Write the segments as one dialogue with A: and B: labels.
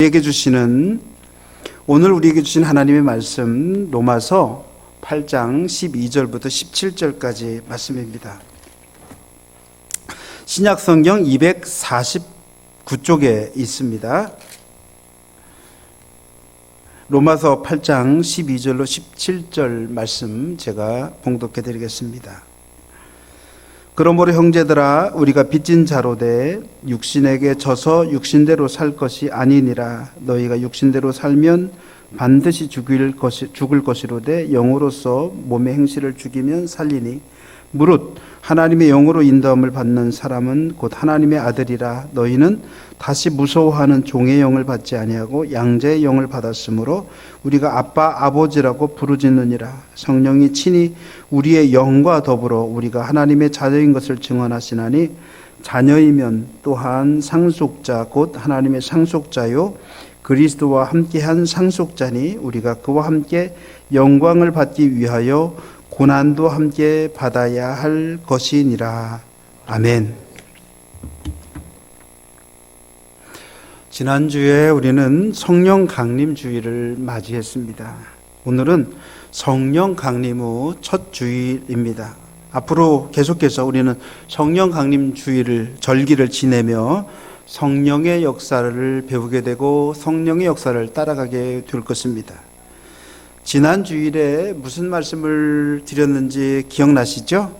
A: 오늘 우리에게 주신 하나님의 말씀 로마서 8장 12절부터 17절까지 말씀입니다. 신약 성경 249쪽에 있습니다. 로마서 8장 12절로 17절 말씀 제가 봉독해 드리겠습니다. 그러므로 형제들아, 우리가 빚진 자로되 육신에게 져서 육신대로 살 것이 아니니라. 너희가 육신대로 살면 반드시 죽을 것이로되 영으로서 몸의 행실을 죽이면 살리니 무릇 하나님의 영으로 인도함을 받는 사람은 곧 하나님의 아들이라. 너희는 다시 무서워하는 종의 영을 받지 아니하고 양자의 영을 받았으므로 우리가 아빠 아버지라고 부르짖느니라. 성령이 친히 우리의 영과 더불어 우리가 하나님의 자녀인 것을 증언하시나니 자녀이면 또한 상속자 곧 하나님의 상속자요 그리스도와 함께한 상속자니 우리가 그와 함께 영광을 받기 위하여 고난도 함께 받아야 할 것이니라. 아멘. 지난주에 우리는 성령 강림 주일을 맞이했습니다. 오늘은 성령 강림 후 첫 주일입니다. 앞으로 계속해서 우리는 성령 강림 주일을 절기를 지내며 성령의 역사를 배우게 되고 성령의 역사를 따라가게 될 것입니다. 지난 주일에 무슨 말씀을 드렸는지 기억나시죠?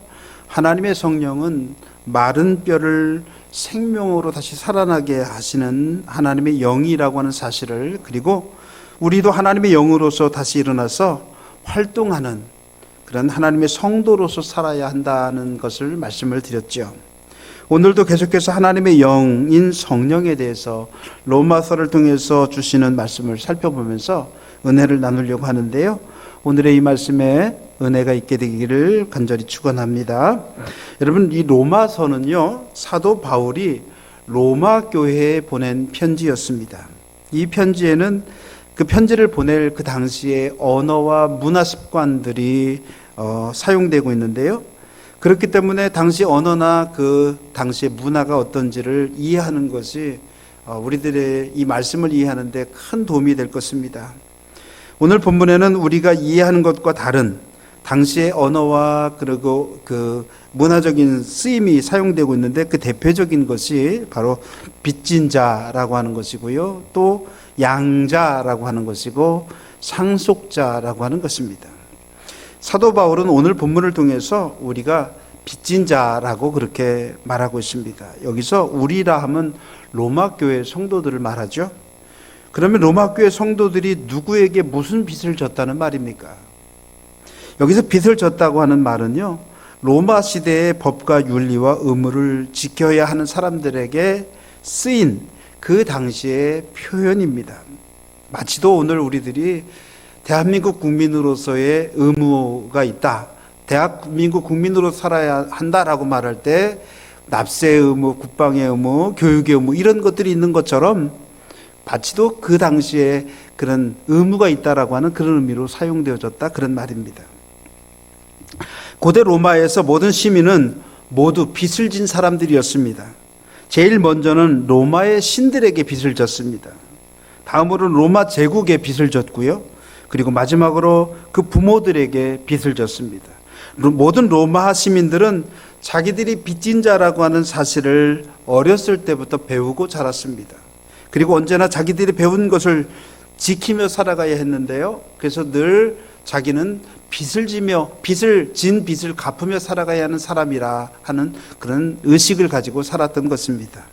A: 하나님의 성령은 마른 뼈를 생명으로 다시 살아나게 하시는 하나님의 영이라고 하는 사실을, 그리고 우리도 하나님의 영으로서 다시 일어나서 활동하는 그런 하나님의 성도로서 살아야 한다는 것을 말씀을 드렸죠. 오늘도 계속해서 하나님의 영인 성령에 대해서 로마서를 통해서 주시는 말씀을 살펴보면서 은혜를 나누려고 하는데요. 오늘의 이 말씀에 은혜가 있게 되기를 간절히 축원합니다. 여러분, 이 로마서는요, 사도 바울이 로마 교회에 보낸 편지였습니다. 이 편지에는 그 편지를 보낼 그 당시의 언어와 문화 습관들이 사용되고 있는데요. 그렇기 때문에 당시 언어나 그 당시의 문화가 어떤지를 이해하는 것이 우리들의 이 말씀을 이해하는 데 큰 도움이 될 것입니다. 오늘 본문에는 우리가 이해하는 것과 다른 당시의 언어와 그리고 그 문화적인 쓰임이 사용되고 있는데, 그 대표적인 것이 바로 빚진 자라고 하는 것이고요, 또 양자라고 하는 것이고 상속자라고 하는 것입니다. 사도 바울은 오늘 본문을 통해서 우리가 빚진 자라고 그렇게 말하고 있습니다. 여기서 우리라 하면 로마 교회 성도들을 말하죠. 그러면 로마 교회 성도들이 누구에게 무슨 빚을 졌다는 말입니까? 여기서 빚을 졌다고 하는 말은요, 로마 시대의 법과 윤리와 의무를 지켜야 하는 사람들에게 쓰인 그 당시의 표현입니다. 마치도 오늘 우리들이 대한민국 국민으로서의 의무가 있다, 대한민국 국민으로 살아야 한다라고 말할 때 납세의 의무, 국방의 의무, 교육의 의무 이런 것들이 있는 것처럼 마치도 그 당시에 그런 의무가 있다라고 하는 그런 의미로 사용되어졌다, 그런 말입니다. 고대 로마에서 모든 시민은 모두 빚을 진 사람들이었습니다. 제일 먼저는 로마의 신들에게 빚을 졌습니다. 다음으로는 로마 제국에 빚을 졌고요. 그리고 마지막으로 그 부모들에게 빚을 졌습니다. 모든 로마 시민들은 자기들이 빚진 자라고 하는 사실을 어렸을 때부터 배우고 자랐습니다. 그리고 언제나 자기들이 배운 것을 지키며 살아가야 했는데요. 그래서 늘 자기는 빚을 갚으며 살아가야 하는 사람이라 하는 그런 의식을 가지고 살았던 것입니다.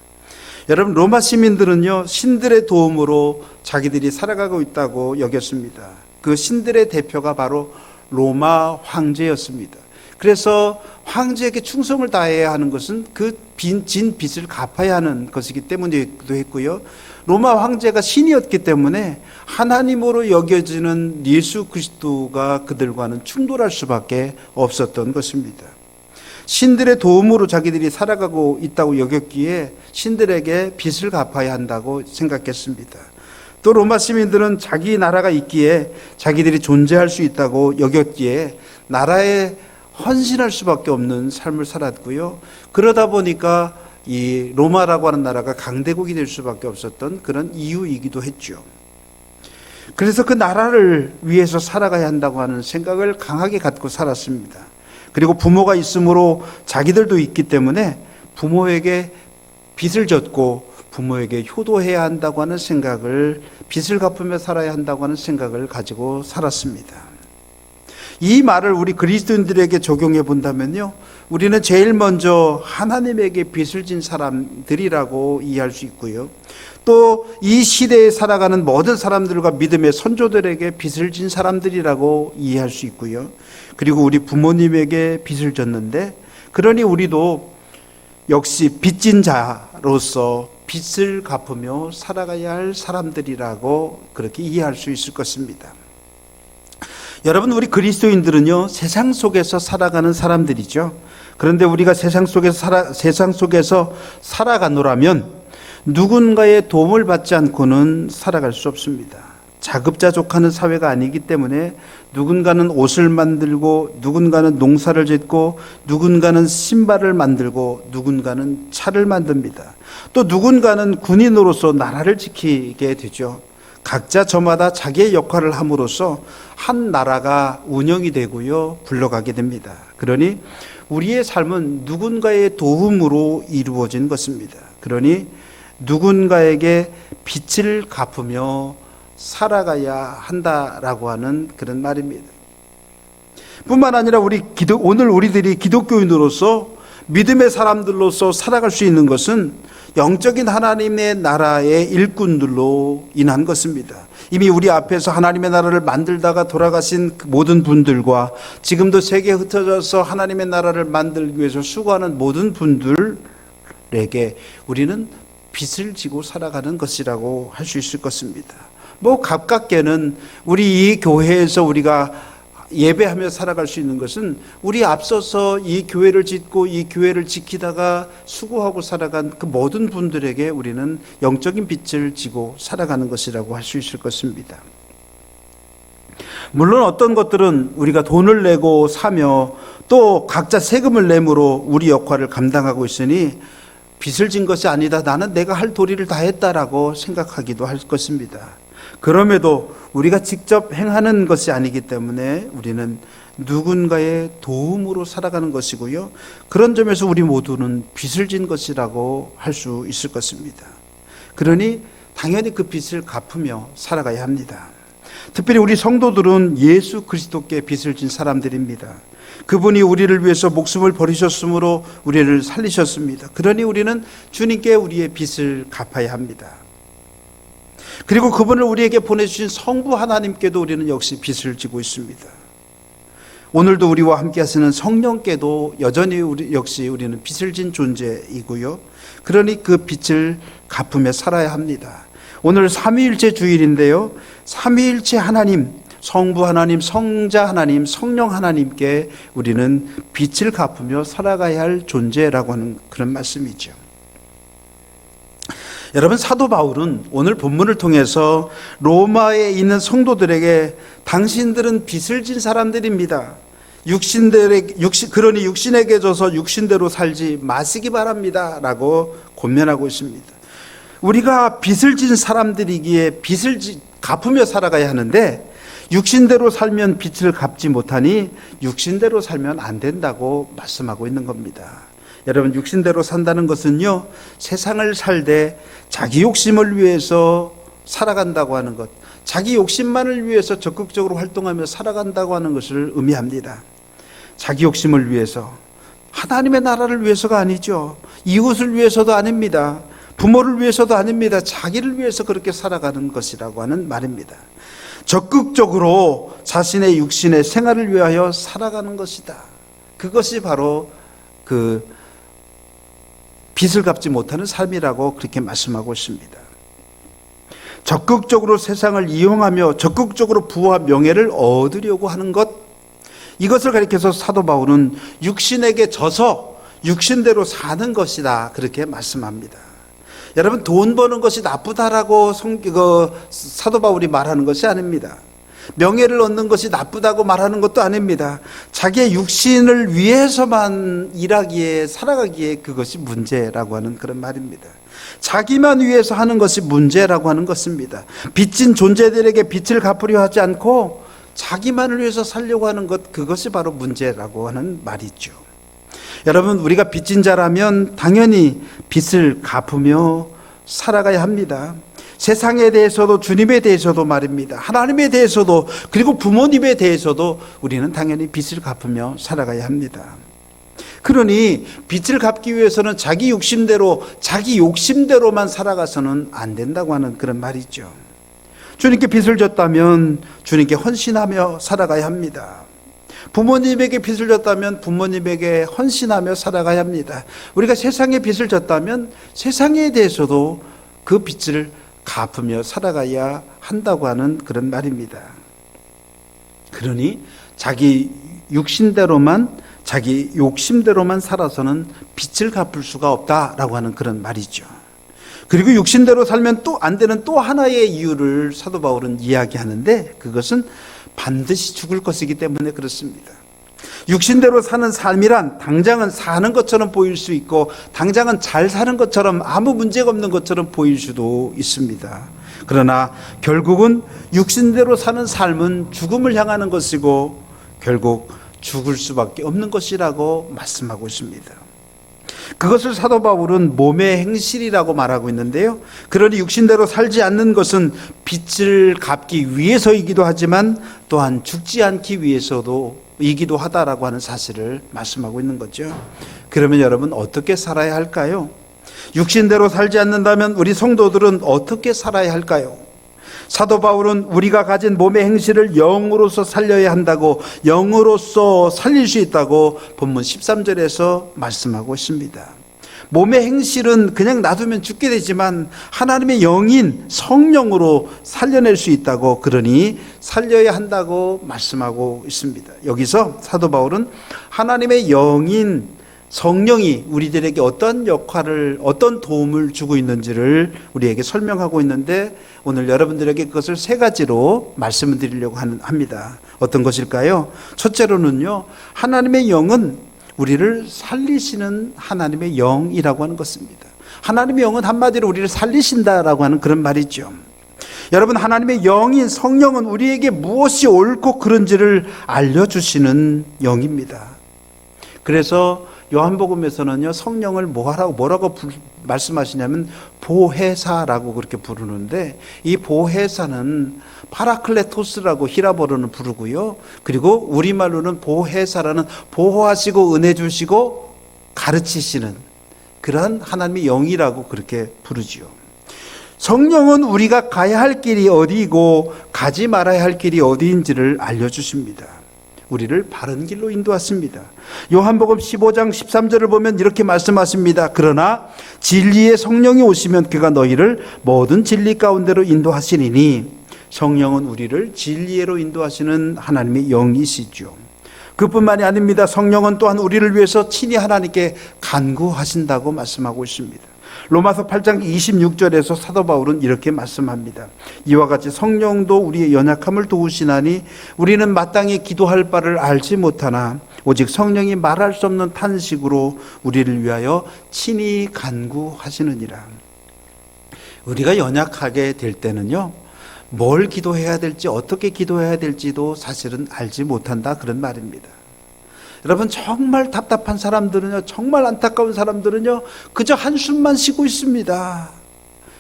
A: 여러분, 로마 시민들은요, 신들의 도움으로 자기들이 살아가고 있다고 여겼습니다. 그 신들의 대표가 바로 로마 황제였습니다. 그래서 황제에게 충성을 다해야 하는 것은 그 진 빚을 갚아야 하는 것이기 때문이기도 했고요. 로마 황제가 신이었기 때문에 하나님으로 여겨지는 예수 그리스도가 그들과는 충돌할 수밖에 없었던 것입니다. 신들의 도움으로 자기들이 살아가고 있다고 여겼기에 신들에게 빚을 갚아야 한다고 생각했습니다. 또 로마 시민들은 자기 나라가 있기에 자기들이 존재할 수 있다고 여겼기에 나라에 헌신할 수밖에 없는 삶을 살았고요. 그러다 보니까 이 로마라고 하는 나라가 강대국이 될 수밖에 없었던 그런 이유이기도 했죠. 그래서 그 나라를 위해서 살아가야 한다고 하는 생각을 강하게 갖고 살았습니다. 그리고 부모가 있으므로 자기들도 있기 때문에 부모에게 빚을 졌고 부모에게 효도해야 한다고 하는 생각을, 빚을 갚으며 살아야 한다고 하는 생각을 가지고 살았습니다. 이 말을 우리 그리스도인들에게 적용해 본다면요, 우리는 제일 먼저 하나님에게 빚을 진 사람들이라고 이해할 수 있고요, 또 이 시대에 살아가는 모든 사람들과 믿음의 선조들에게 빚을 진 사람들이라고 이해할 수 있고요, 그리고 우리 부모님에게 빚을 졌는데, 그러니 우리도 역시 빚진 자로서 빚을 갚으며 살아가야 할 사람들이라고 그렇게 이해할 수 있을 것입니다. 여러분, 우리 그리스도인들은요, 세상 속에서 살아가는 사람들이죠. 그런데 우리가 세상 속에서 살아가노라면 누군가의 도움을 받지 않고는 살아갈 수 없습니다. 자급자족하는 사회가 아니기 때문에 누군가는 옷을 만들고, 누군가는 농사를 짓고, 누군가는 신발을 만들고, 누군가는 차를 만듭니다. 또 누군가는 군인으로서 나라를 지키게 되죠. 각자 저마다 자기의 역할을 함으로써 한 나라가 운영이 되고요, 굴러가게 됩니다. 그러니 우리의 삶은 누군가의 도움으로 이루어진 것입니다. 그러니 누군가에게 빚을 갚으며 살아가야 한다라고 하는 그런 말입니다. 뿐만 아니라 오늘 우리들이 기독교인으로서, 믿음의 사람들로서 살아갈 수 있는 것은 영적인 하나님의 나라의 일꾼들로 인한 것입니다. 이미 우리 앞에서 하나님의 나라를 만들다가 돌아가신 모든 분들과 지금도 세계에 흩어져서 하나님의 나라를 만들기 위해서 수고하는 모든 분들에게 우리는 빚을 지고 살아가는 것이라고 할 수 있을 것입니다. 가깝게는 우리 이 교회에서 우리가 예배하며 살아갈 수 있는 것은 우리 앞서서 이 교회를 짓고 이 교회를 지키다가 수고하고 살아간 그 모든 분들에게 우리는 영적인 빚을 지고 살아가는 것이라고 할 수 있을 것입니다. 물론 어떤 것들은 우리가 돈을 내고 사며 또 각자 세금을 내므로 우리 역할을 감당하고 있으니 빚을 진 것이 아니다, 나는 내가 할 도리를 다 했다라고 생각하기도 할 것입니다. 그럼에도 우리가 직접 행하는 것이 아니기 때문에 우리는 누군가의 도움으로 살아가는 것이고요, 그런 점에서 우리 모두는 빚을 진 것이라고 할 수 있을 것입니다. 그러니 당연히 그 빚을 갚으며 살아가야 합니다. 특별히 우리 성도들은 예수 그리스도께 빚을 진 사람들입니다. 그분이 우리를 위해서 목숨을 버리셨으므로 우리를 살리셨습니다. 그러니 우리는 주님께 우리의 빚을 갚아야 합니다. 그리고 그분을 우리에게 보내주신 성부 하나님께도 우리는 역시 빚을 지고 있습니다. 오늘도 우리와 함께 하시는 성령께도 여전히 역시 우리는 빚을 진 존재이고요, 그러니 그 빚을 갚으며 살아야 합니다. 오늘 삼위일체 주일인데요, 삼위일체 하나님, 성부 하나님, 성자 하나님, 성령 하나님께 우리는 빚을 갚으며 살아가야 할 존재라고 하는 그런 말씀이죠. 여러분, 사도 바울은 오늘 본문을 통해서 로마에 있는 성도들에게 당신들은 빚을 진 사람들입니다. 그러니 육신에게 져서 육신대로 살지 마시기 바랍니다 라고 권면하고 있습니다. 우리가 빚을 진 사람들이기에 빚을 갚으며 살아가야 하는데, 육신대로 살면 빚을 갚지 못하니 육신대로 살면 안 된다고 말씀하고 있는 겁니다. 여러분, 육신대로 산다는 것은요, 세상을 살되 자기 욕심을 위해서 살아간다고 하는 것, 자기 욕심만을 위해서 적극적으로 활동하며 살아간다고 하는 것을 의미합니다. 자기 욕심을 위해서, 하나님의 나라를 위해서가 아니죠. 이웃을 위해서도 아닙니다. 부모를 위해서도 아닙니다. 자기를 위해서 그렇게 살아가는 것이라고 하는 말입니다. 적극적으로 자신의 육신의 생활을 위하여 살아가는 것이다. 그것이 바로 그 빚을 갚지 못하는 삶이라고 그렇게 말씀하고 있습니다. 적극적으로 세상을 이용하며 적극적으로 부와 명예를 얻으려고 하는 것, 이것을 가리켜서 사도 바울은 육신에게 져서 육신대로 사는 것이다, 그렇게 말씀합니다. 여러분, 돈 버는 것이 나쁘다라고 사도 바울이 말하는 것이 아닙니다. 명예를 얻는 것이 나쁘다고 말하는 것도 아닙니다. 자기의 육신을 위해서만 일하기에 살아가기에 그것이 문제라고 하는 그런 말입니다. 자기만 위해서 하는 것이 문제라고 하는 것입니다. 빚진 존재들에게 빚을 갚으려 하지 않고 자기만을 위해서 살려고 하는 것, 그것이 바로 문제라고 하는 말이죠. 여러분, 우리가 빚진 자라면 당연히 빚을 갚으며 살아가야 합니다. 세상에 대해서도 주님에 대해서도 말입니다. 하나님에 대해서도, 그리고 부모님에 대해서도 우리는 당연히 빚을 갚으며 살아가야 합니다. 그러니 빚을 갚기 위해서는 자기 욕심대로만 살아가서는 안 된다고 하는 그런 말이죠. 주님께 빚을 졌다면 주님께 헌신하며 살아가야 합니다. 부모님에게 빚을 졌다면 부모님에게 헌신하며 살아가야 합니다. 우리가 세상에 빚을 졌다면 세상에 대해서도 그 빚을 갚으며 살아가야 한다고 하는 그런 말입니다. 그러니 자기 욕심대로만 살아서는 빚을 갚을 수가 없다라고 하는 그런 말이죠. 그리고 육신대로 살면 또 안 되는 또 하나의 이유를 사도 바울은 이야기하는데, 그것은 반드시 죽을 것이기 때문에 그렇습니다. 육신대로 사는 삶이란 당장은 사는 것처럼 보일 수 있고 당장은 잘 사는 것처럼 아무 문제가 없는 것처럼 보일 수도 있습니다. 그러나 결국은 육신대로 사는 삶은 죽음을 향하는 것이고 결국 죽을 수밖에 없는 것이라고 말씀하고 있습니다. 그것을 사도 바울은 몸의 행실이라고 말하고 있는데요. 그러니 육신대로 살지 않는 것은 빚을 갚기 위해서이기도 하지만 또한 죽지 않기 위해서도 이기도 하다라고 하는 사실을 말씀하고 있는 거죠. 그러면 여러분, 어떻게 살아야 할까요? 육신대로 살지 않는다면 우리 성도들은 어떻게 살아야 할까요? 사도 바울은 우리가 가진 몸의 행실을 영으로서 살려야 한다고, 영으로서 살릴 수 있다고 본문 13절에서 말씀하고 있습니다. 몸의 행실은 그냥 놔두면 죽게 되지만 하나님의 영인 성령으로 살려낼 수 있다고, 그러니 살려야 한다고 말씀하고 있습니다. 여기서 사도 바울은 하나님의 영인 성령이 우리들에게 어떤 역할을, 어떤 도움을 주고 있는지를 우리에게 설명하고 있는데, 오늘 여러분들에게 그것을 세 가지로 말씀을 드리려고 합니다. 어떤 것일까요? 첫째로는요, 하나님의 영은 우리를 살리시는 하나님의 영이라고 하는 것입니다. 하나님의 영은 한마디로 우리를 살리신다라고 하는 그런 말이죠. 여러분, 하나님의 영인 성령은 우리에게 무엇이 옳고 그른지를 알려주시는 영입니다. 그래서 요한복음에서는요, 성령을 뭐라고 말씀하시냐면 보혜사라고 그렇게 부르는데, 이 보혜사는 파라클레토스라고 히라보로는 부르고요, 그리고 우리말로는 보혜사라는 보호하시고 은혜 주시고 가르치시는 그러한 하나님의 영이라고 그렇게 부르지요. 성령은 우리가 가야 할 길이 어디이고 가지 말아야 할 길이 어디인지를 알려주십니다. 우리를 바른 길로 인도하십니다. 요한복음 15장 13절을 보면 이렇게 말씀하십니다. 그러나 진리의 성령이 오시면 그가 너희를 모든 진리 가운데로 인도하시리니, 성령은 우리를 진리로 인도하시는 하나님의 영이시죠. 그뿐만이 아닙니다. 성령은 또한 우리를 위해서 친히 하나님께 간구하신다고 말씀하고 있습니다. 로마서 8장 26절에서 사도 바울은 이렇게 말씀합니다. 이와 같이 성령도 우리의 연약함을 도우시나니 우리는 마땅히 기도할 바를 알지 못하나 오직 성령이 말할 수 없는 탄식으로 우리를 위하여 친히 간구하시느니라. 우리가 연약하게 될 때는요, 뭘 기도해야 될지, 어떻게 기도해야 될지도 사실은 알지 못한다, 그런 말입니다. 여러분, 정말 답답한 사람들은요, 정말 안타까운 사람들은요, 그저 한숨만 쉬고 있습니다.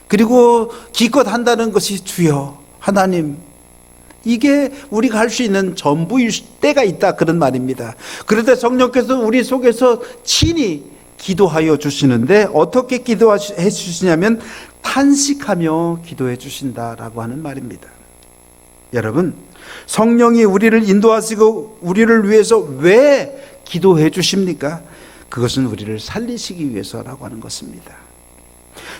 A: 그리고 기껏 한다는 것이 주여 하나님, 이게 우리가 할 수 있는 전부일 때가 있다, 그런 말입니다. 그런데 성령께서 우리 속에서 친히 기도하여 주시는데, 어떻게 기도해 주시냐면 탄식하며 기도해 주신다라고 하는 말입니다. 여러분, 성령이 우리를 인도하시고 우리를 위해서 왜 기도해 주십니까? 그것은 우리를 살리시기 위해서라고 하는 것입니다.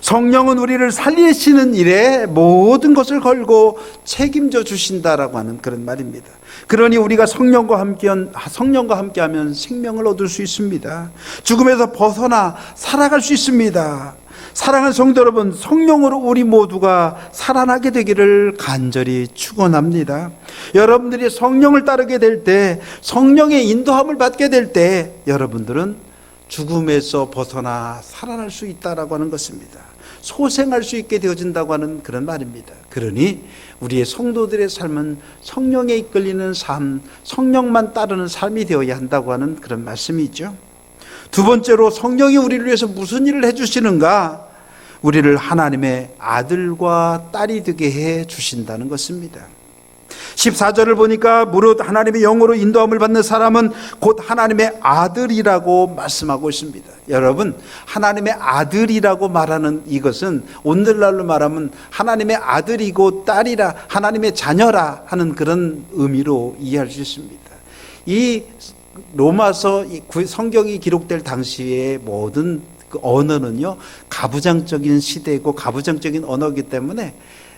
A: 성령은 우리를 살리시는 일에 모든 것을 걸고 책임져 주신다라고 하는 그런 말입니다. 그러니 우리가 성령과 함께하면 생명을 얻을 수 있습니다. 죽음에서 벗어나 살아갈 수 있습니다. 사랑하는 성도 여러분, 성령으로 우리 모두가 살아나게 되기를 간절히 축원합니다. 여러분들이 성령을 따르게 될 때, 성령의 인도함을 받게 될 때 여러분들은 죽음에서 벗어나 살아날 수 있다라고 하는 것입니다. 소생할 수 있게 되어진다고 하는 그런 말입니다. 그러니 우리의 성도들의 삶은 성령에 이끌리는 삶, 성령만 따르는 삶이 되어야 한다고 하는 그런 말씀이죠. 두 번째로 성령이 우리를 위해서 무슨 일을 해주시는가? 우리를 하나님의 아들과 딸이 되게 해 주신다는 것입니다. 14절을 보니까 무릇 하나님의 영으로 인도함을 받는 사람은 곧 하나님의 아들이라고 말씀하고 있습니다. 여러분, 하나님의 아들이라고 말하는 이것은 오늘날로 말하면 하나님의 아들이고 딸이라, 하나님의 자녀라 하는 그런 의미로 이해할 수 있습니다. 이 로마서 성경이 기록될 당시의 모든 그 언어는요, 가부장적인 시대이고 가부장적인 언어이기 때문에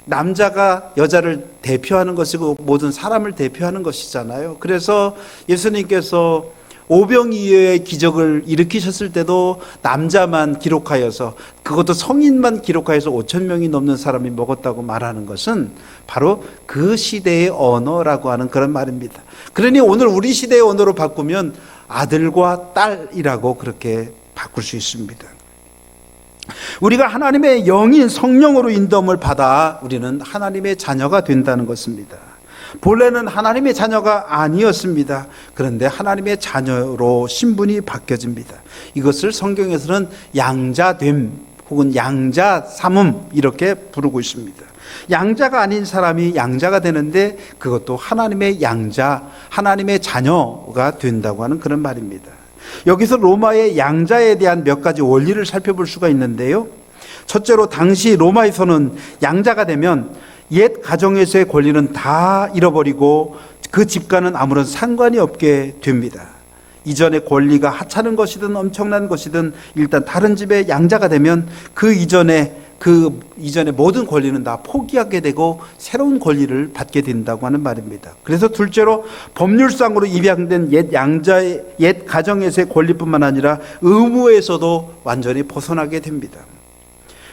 A: 남자가 여자를 대표하는 것이고 모든 사람을 대표하는 것이잖아요. 그래서 예수님께서 오병이어의 기적을 일으키셨을 때도 남자만 기록하여서, 그것도 성인만 기록하여서 5천 명이 넘는 사람이 먹었다고 말하는 것은 바로 그 시대의 언어라고 하는 그런 말입니다. 그러니 오늘 우리 시대의 언어로 바꾸면 아들과 딸이라고 그렇게 바꿀 수 있습니다. 우리가 하나님의 영인 성령으로 인도함을 받아 우리는 하나님의 자녀가 된다는 것입니다. 본래는 하나님의 자녀가 아니었습니다. 그런데 하나님의 자녀로 신분이 바뀌어집니다. 이것을 성경에서는 양자됨 혹은 양자삼음 이렇게 부르고 있습니다. 양자가 아닌 사람이 양자가 되는데 그것도 하나님의 양자, 하나님의 자녀가 된다고 하는 그런 말입니다. 여기서 로마의 양자에 대한 몇 가지 원리를 살펴볼 수가 있는데요. 첫째로 당시 로마에서는 양자가 되면 옛 가정에서의 권리는 다 잃어버리고 그 집과는 아무런 상관이 없게 됩니다. 이전의 권리가 하찮은 것이든 엄청난 것이든 일단 다른 집에 양자가 되면 그 이전의 모든 권리는 다 포기하게 되고 새로운 권리를 받게 된다고 하는 말입니다. 그래서 둘째로 법률상으로 입양된 옛 양자의 옛 가정에서의 권리뿐만 아니라 의무에서도 완전히 벗어나게 됩니다.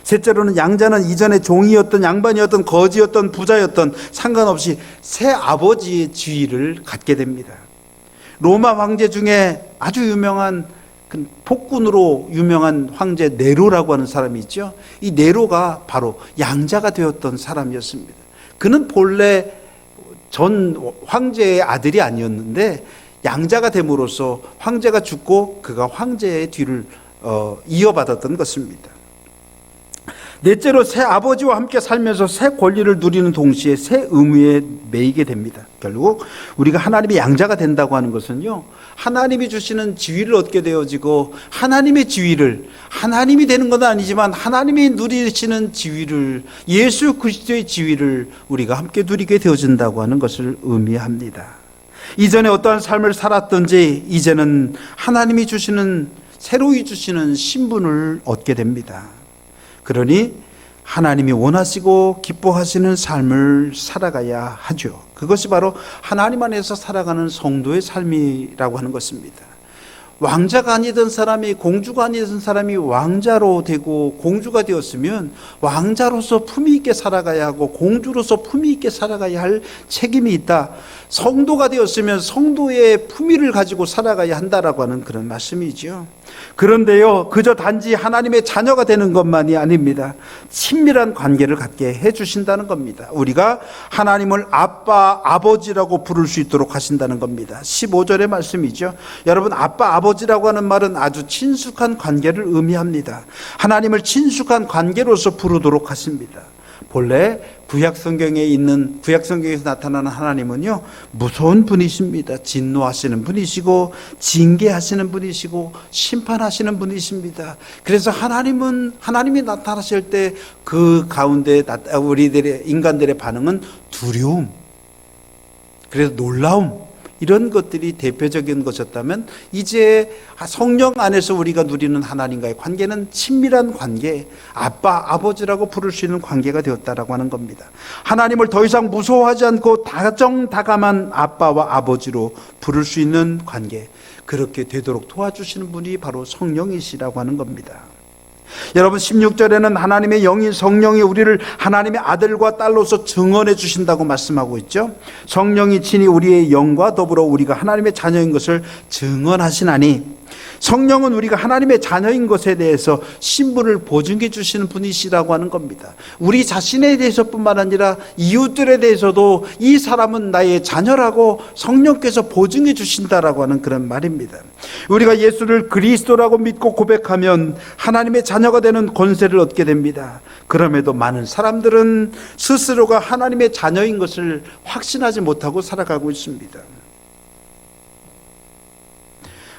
A: 셋째로는 양자는 이전에 종이었던 양반이었던 거지였던 부자였던 상관없이 새 아버지의 지위를 갖게 됩니다. 로마 황제 중에 아주 유명한 폭군으로 유명한 황제 네로라고 하는 사람이 있죠. 이 네로가 바로 양자가 되었던 사람이었습니다. 그는 본래 전 황제의 아들이 아니었는데 양자가 됨으로써 황제가 죽고 그가 황제의 뒤를 이어받았던 것입니다. 넷째로 새 아버지와 함께 살면서 새 권리를 누리는 동시에 새 의무에 매이게 됩니다. 결국 우리가 하나님의 양자가 된다고 하는 것은요, 하나님이 주시는 지위를 얻게 되어지고 하나님의 지위를, 하나님이 되는 건 아니지만 하나님이 누리시는 지위를, 예수 그리스도의 지위를 우리가 함께 누리게 되어진다고 하는 것을 의미합니다. 이전에 어떠한 삶을 살았든지 이제는 하나님이 주시는, 새로이 주시는 신분을 얻게 됩니다. 그러니 하나님이 원하시고 기뻐하시는 삶을 살아가야 하죠. 그것이 바로 하나님 안에서 살아가는 성도의 삶이라고 하는 것입니다. 왕자가 아니던 사람이, 공주가 아니던 사람이 왕자로 되고 공주가 되었으면 왕자로서 품위 있게 살아가야 하고 공주로서 품위 있게 살아가야 할 책임이 있다. 성도가 되었으면 성도의 품위를 가지고 살아가야 한다라고 하는 그런 말씀이죠. 그런데요, 그저 단지 하나님의 자녀가 되는 것만이 아닙니다. 친밀한 관계를 갖게 해주신다는 겁니다. 우리가 하나님을 아빠, 아버지라고 부를 수 있도록 하신다는 겁니다. 15절의 말씀이죠. 여러분, 아빠, 아버지라고 하는 말은 아주 친숙한 관계를 의미합니다. 하나님을 친숙한 관계로서 부르도록 하십니다. 본래 구약성경에서 나타나는 하나님은요, 무서운 분이십니다. 진노하시는 분이시고 징계하시는 분이시고 심판하시는 분이십니다. 그래서 하나님이 나타나실 때 그 가운데 우리들의 인간들의 반응은 두려움, 그래서 놀라움, 이런 것들이 대표적인 것이었다면 이제 성령 안에서 우리가 누리는 하나님과의 관계는 친밀한 관계, 아빠, 아버지라고 부를 수 있는 관계가 되었다라고 하는 겁니다. 하나님을 더 이상 무서워하지 않고 다정다감한 아빠와 아버지로 부를 수 있는 관계, 그렇게 되도록 도와주시는 분이 바로 성령이시라고 하는 겁니다. 여러분 16절에는 하나님의 영인 성령이 우리를 하나님의 아들과 딸로서 증언해 주신다고 말씀하고 있죠. 성령이 친히 우리의 영과 더불어 우리가 하나님의 자녀인 것을 증언하시나니, 성령은 우리가 하나님의 자녀인 것에 대해서 신분을 보증해 주시는 분이시라고 하는 겁니다. 우리 자신에 대해서뿐만 아니라 이웃들에 대해서도 이 사람은 나의 자녀라고 성령께서 보증해 주신다라고 하는 그런 말입니다. 우리가 예수를 그리스도라고 믿고 고백하면 하나님의 자녀가 되는 권세를 얻게 됩니다. 그럼에도 많은 사람들은 스스로가 하나님의 자녀인 것을 확신하지 못하고 살아가고 있습니다.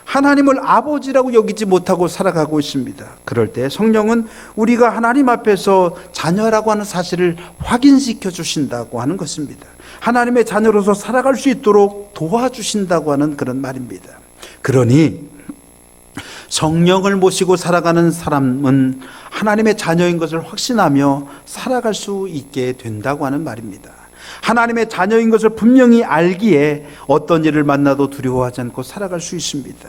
A: 하나님을 아버지라고 여기지 못하고 살아가고 있습니다. 그럴 때 성령은 우리가 하나님 앞에서 자녀라고 하는 사실을 확인시켜 주신다고 하는 것입니다. 하나님의 자녀로서 살아갈 수 있도록 도와주신다고 하는 그런 말입니다. 그러니 성령을 모시고 살아가는 사람은 하나님의 자녀인 것을 확신하며 살아갈 수 있게 된다고 하는 말입니다. 하나님의 자녀인 것을 분명히 알기에 어떤 일을 만나도 두려워하지 않고 살아갈 수 있습니다.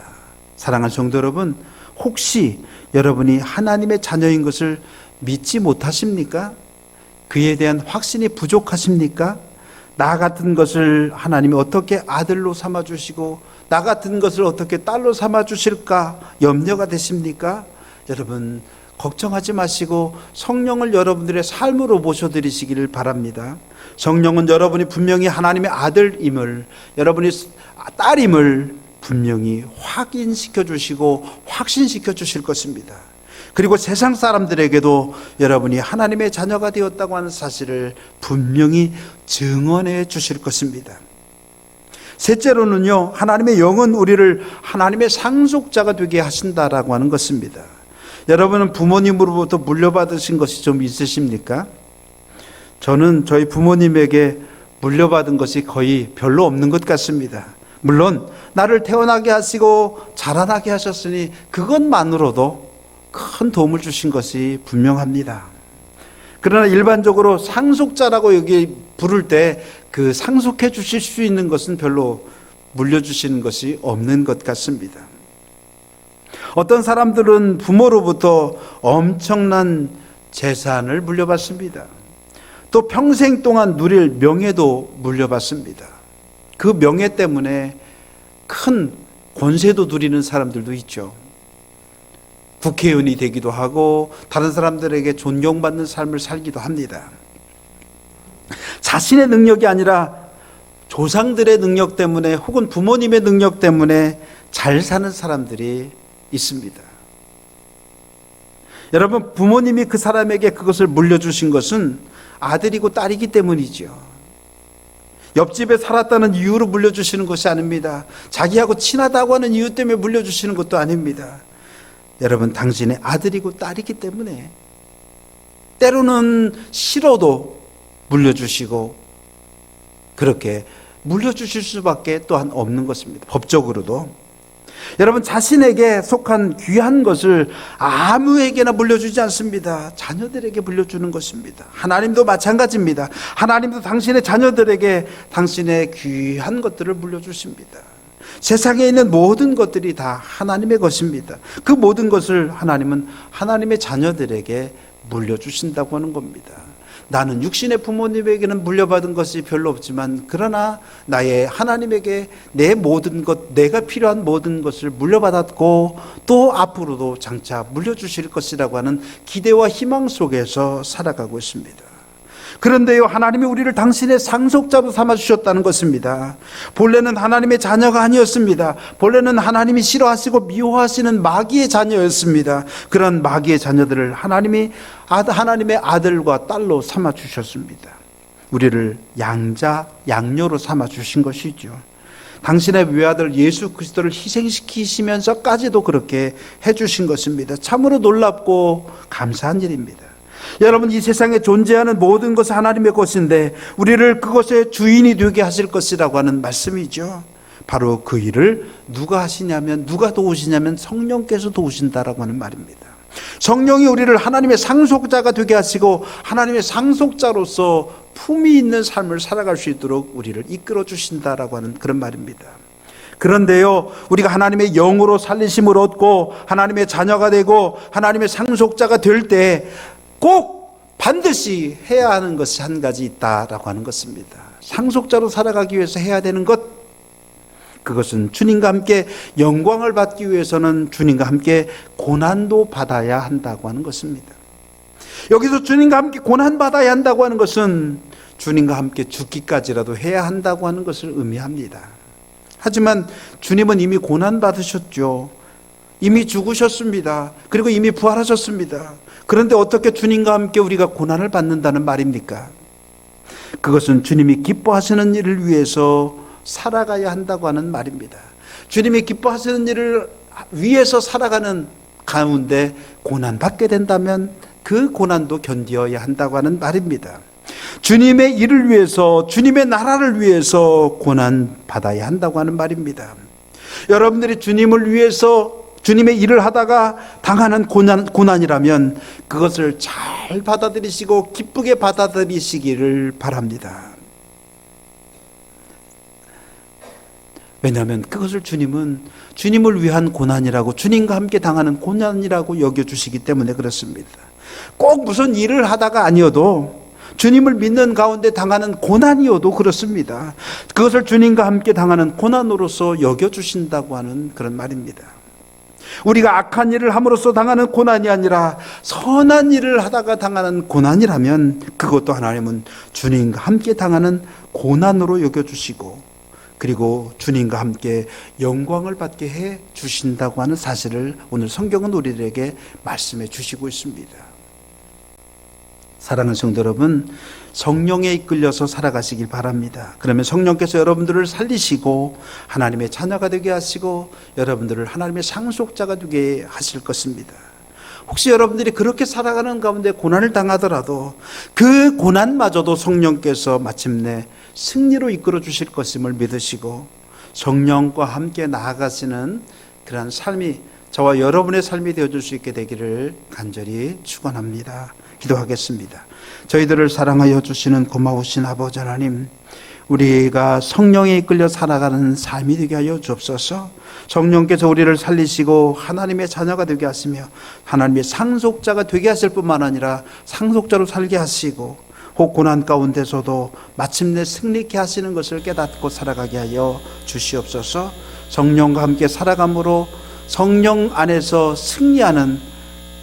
A: 사랑하는 성도 여러분, 혹시 여러분이 하나님의 자녀인 것을 믿지 못하십니까? 그에 대한 확신이 부족하십니까? 나 같은 것을 하나님이 어떻게 아들로 삼아주시고 나 같은 것을 어떻게 딸로 삼아주실까 염려가 되십니까? 여러분 걱정하지 마시고 성령을 여러분들의 삶으로 모셔드리시기를 바랍니다. 성령은 여러분이 분명히 하나님의 아들임을, 여러분이 딸임을 분명히 확인시켜 주시고 확신시켜 주실 것입니다. 그리고 세상 사람들에게도 여러분이 하나님의 자녀가 되었다고 하는 사실을 분명히 증언해 주실 것입니다. 셋째로는요, 하나님의 영은 우리를 하나님의 상속자가 되게 하신다라고 하는 것입니다. 여러분은 부모님으로부터 물려받으신 것이 좀 있으십니까? 저는 저희 부모님에게 물려받은 것이 거의 별로 없는 것 같습니다. 물론 나를 태어나게 하시고 자라나게 하셨으니 그것만으로도 큰 도움을 주신 것이 분명합니다. 그러나 일반적으로 상속자라고 여기 부를 때 그 상속해 주실 수 있는 것은 별로 물려주시는 것이 없는 것 같습니다. 어떤 사람들은 부모로부터 엄청난 재산을 물려받습니다. 또 평생 동안 누릴 명예도 물려받습니다. 그 명예 때문에 큰 권세도 누리는 사람들도 있죠. 국회의원이 되기도 하고 다른 사람들에게 존경받는 삶을 살기도 합니다. 자신의 능력이 아니라 조상들의 능력 때문에 혹은 부모님의 능력 때문에 잘 사는 사람들이 있습니다. 여러분, 부모님이 그 사람에게 그것을 물려주신 것은 아들이고 딸이기 때문이죠. 옆집에 살았다는 이유로 물려주시는 것이 아닙니다. 자기하고 친하다고 하는 이유 때문에 물려주시는 것도 아닙니다. 여러분, 당신의 아들이고 딸이기 때문에 때로는 싫어도 물려주시고 그렇게 물려주실 수밖에 또한 없는 것입니다. 법적으로도. 여러분, 자신에게 속한 귀한 것을 아무에게나 물려주지 않습니다. 자녀들에게 물려주는 것입니다. 하나님도 마찬가지입니다. 하나님도 당신의 자녀들에게 당신의 귀한 것들을 물려주십니다. 세상에 있는 모든 것들이 다 하나님의 것입니다. 그 모든 것을 하나님은 하나님의 자녀들에게 물려주신다고 하는 겁니다. 나는 육신의 부모님에게는 물려받은 것이 별로 없지만 그러나 나의 하나님에게 내 모든 것, 내가 필요한 모든 것을 물려받았고 또 앞으로도 장차 물려주실 것이라고 하는 기대와 희망 속에서 살아가고 있습니다. 그런데요, 하나님이 우리를 당신의 상속자로 삼아주셨다는 것입니다. 본래는 하나님의 자녀가 아니었습니다. 본래는 하나님이 싫어하시고 미워하시는 마귀의 자녀였습니다. 그런 마귀의 자녀들을 하나님이 하나님의 아들과 딸로 삼아주셨습니다. 우리를 양자양녀로 삼아주신 것이죠. 당신의 외아들 예수 그리스도를 희생시키시면서까지도 그렇게 해주신 것입니다. 참으로 놀랍고 감사한 일입니다. 여러분, 이 세상에 존재하는 모든 것은 하나님의 것인데 우리를 그것의 주인이 되게 하실 것이라고 하는 말씀이죠. 바로 그 일을 누가 하시냐면, 누가 도우시냐면 성령께서 도우신다라고 하는 말입니다. 성령이 우리를 하나님의 상속자가 되게 하시고 하나님의 상속자로서 품위 있는 삶을 살아갈 수 있도록 우리를 이끌어 주신다라고 하는 그런 말입니다. 그런데요, 우리가 하나님의 영으로 살리심을 얻고 하나님의 자녀가 되고 하나님의 상속자가 될 때 꼭 반드시 해야 하는 것이 한 가지 있다라고 하는 것입니다. 상속자로 살아가기 위해서 해야 되는 것, 그것은 주님과 함께 영광을 받기 위해서는 주님과 함께 고난도 받아야 한다고 하는 것입니다. 여기서 주님과 함께 고난받아야 한다고 하는 것은 주님과 함께 죽기까지라도 해야 한다고 하는 것을 의미합니다. 하지만 주님은 이미 고난받으셨죠. 이미 죽으셨습니다. 그리고 이미 부활하셨습니다. 그런데 어떻게 주님과 함께 우리가 고난을 받는다는 말입니까? 그것은 주님이 기뻐하시는 일을 위해서 살아가야 한다고 하는 말입니다. 주님이 기뻐하시는 일을 위해서 살아가는 가운데 고난받게 된다면 그 고난도 견디어야 한다고 하는 말입니다. 주님의 일을 위해서, 주님의 나라를 위해서 고난받아야 한다고 하는 말입니다. 여러분들이 주님을 위해서 주님의 일을 하다가 당하는 고난이라면 그것을 잘 받아들이시고 기쁘게 받아들이시기를 바랍니다. 왜냐하면 그것을 주님은 주님을 위한 고난이라고, 주님과 함께 당하는 고난이라고 여겨주시기 때문에 그렇습니다. 꼭 무슨 일을 하다가 아니어도, 주님을 믿는 가운데 당하는 고난이어도 그렇습니다. 그것을 주님과 함께 당하는 고난으로서 여겨주신다고 하는 그런 말입니다. 우리가 악한 일을 함으로써 당하는 고난이 아니라 선한 일을 하다가 당하는 고난이라면 그것도 하나님은 주님과 함께 당하는 고난으로 여겨주시고, 그리고 주님과 함께 영광을 받게 해 주신다고 하는 사실을 오늘 성경은 우리들에게 말씀해 주시고 있습니다. 사랑하는 성도 여러분, 성령에 이끌려서 살아가시길 바랍니다. 그러면 성령께서 여러분들을 살리시고 하나님의 자녀가 되게 하시고 여러분들을 하나님의 상속자가 되게 하실 것입니다. 혹시 여러분들이 그렇게 살아가는 가운데 고난을 당하더라도 그 고난마저도 성령께서 마침내 승리로 이끌어 주실 것임을 믿으시고 성령과 함께 나아가시는 그러한 삶이 저와 여러분의 삶이 되어줄 수 있게 되기를 간절히 축원합니다. 기도하겠습니다. 저희들을 사랑하여 주시는 고마우신 아버지 하나님, 우리가 성령에 이끌려 살아가는 삶이 되게 하여 주옵소서. 성령께서 우리를 살리시고 하나님의 자녀가 되게 하시며 하나님의 상속자가 되게 하실 뿐만 아니라 상속자로 살게 하시고 혹 고난 가운데서도 마침내 승리케 하시는 것을 깨닫고 살아가게 하여 주시옵소서. 성령과 함께 살아감으로 성령 안에서 승리하는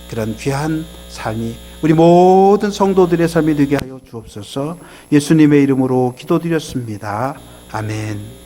A: 그런 귀한 삶이 우리 모든 성도들의 삶이 되게 하여 주옵소서. 예수님의 이름으로 기도드렸습니다. 아멘.